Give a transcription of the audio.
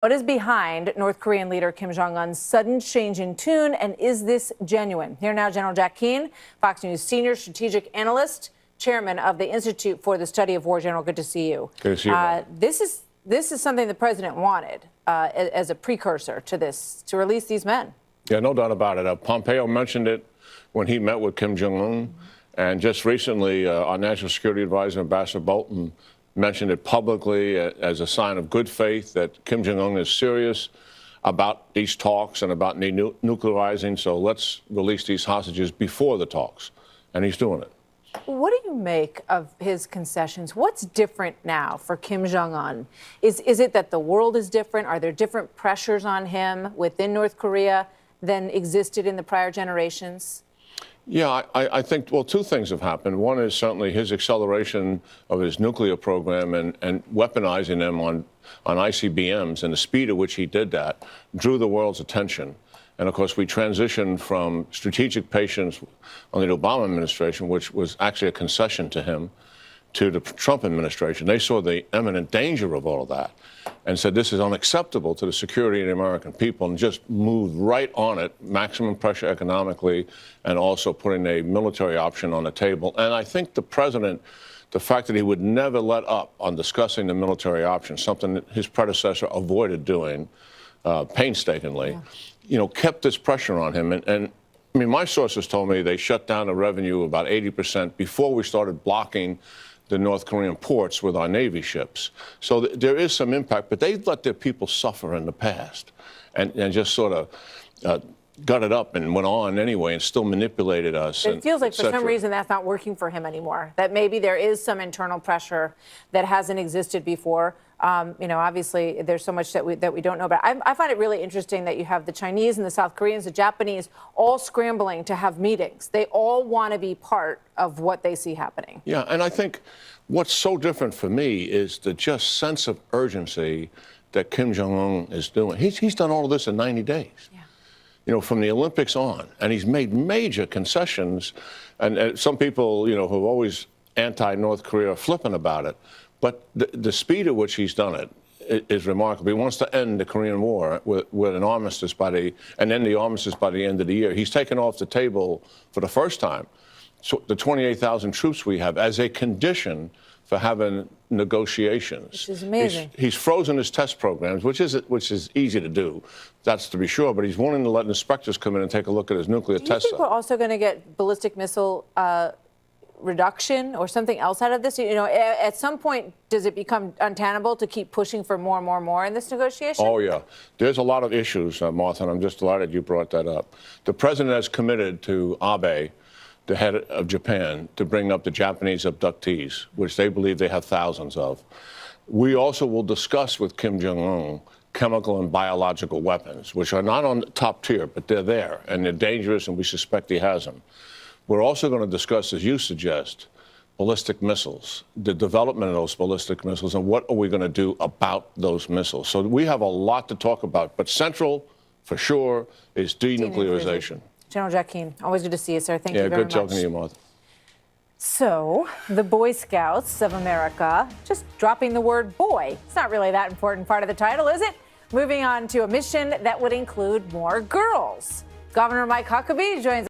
What is behind North Korean leader Kim Jong-un's sudden change in tune, and is this genuine? Here now, General Jack Keane, Fox News senior strategic analyst, chairman of the Institute for the Study of War. General, good to see you. Good to see you. This is something the president wanted as a precursor to this, to release these men. Yeah, no doubt about it. Pompeo mentioned it when he met with Kim Jong-un, and just recently, our national security advisor, Ambassador Bolton, mentioned it publicly as a sign of good faith that Kim Jong-un is serious about these talks and about nuclearizing. So let's release these hostages before the talks. And he's doing it. What do you make of his concessions? What's different now for Kim Jong-un? Is it that the world is different? Are there different pressures on him within North Korea than existed in the prior generations? Yeah, I think, well, two things have happened. One is certainly his acceleration of his nuclear program and weaponizing them on ICBMs, and the speed at which he did that drew the world's attention. And, of course, we transitioned from strategic patience under the Obama administration, which was actually a concession to him, to the Trump administration. They saw the imminent danger of all of that and said this is unacceptable to the security of the American people, and just moved right on it, maximum pressure economically, and also putting a military option on the table. And I think the president, the fact that he would never let up on discussing the military option, something that his predecessor avoided doing painstakingly, kept this pressure on him. And I mean, my sources told me they shut down the revenue about 80% before we started blocking the North Korean ports with our Navy ships. So there is some impact, but they let their people suffer in the past and just sort of gutted up and went on anyway and still manipulated us. It feels like for some reason that's not working for him anymore, that maybe there is some internal pressure that hasn't existed before. Obviously, there's so much that we don't know about. I find it really interesting that you have the Chinese and the South Koreans, the Japanese, all scrambling to have meetings. They all want to be part of what they see happening. Yeah, and I think what's so different for me is the just sense of urgency that Kim Jong-un is doing. He's done all of this in 90 days. Yeah. From the Olympics on, and he's made major concessions. And some people, who are always anti-North Korea are flippant about it. But the speed at which he's done it is remarkable. He wants to end the Korean War with an armistice and end the armistice by the end of the year. He's taken off the table for the first time the 28,000 troops we have as a condition for having negotiations. Which is amazing. He's frozen his test programs, which is easy to do. That's to be sure. But he's willing to let inspectors come in and take a look at his nuclear test site. Do you think we're also going to get ballistic missile reduction or something else out of this? At some point, does it become untenable to keep pushing for more and more and more in this negotiation? Oh, yeah. There's a lot of issues, Martha, and I'm just delighted you brought that up. The president has committed to Abe, the head of Japan, to bring up the Japanese abductees, which they believe they have thousands of. We also will discuss with Kim Jong-un chemical and biological weapons, which are not on the top tier, but they're there, and they're dangerous, and we suspect he has them. We're also going to discuss, as you suggest, ballistic missiles, the development of those ballistic missiles, and what are we going to do about those missiles. So we have a lot to talk about, but central, for sure, is denuclearization. General Jack Keane, always good to see you, sir. Thank you very much. Yeah, good talking to you, Martha. So, the Boy Scouts of America, just dropping the word boy. It's not really that important part of the title, is it? Moving on to a mission that would include more girls. Governor Mike Huckabee joins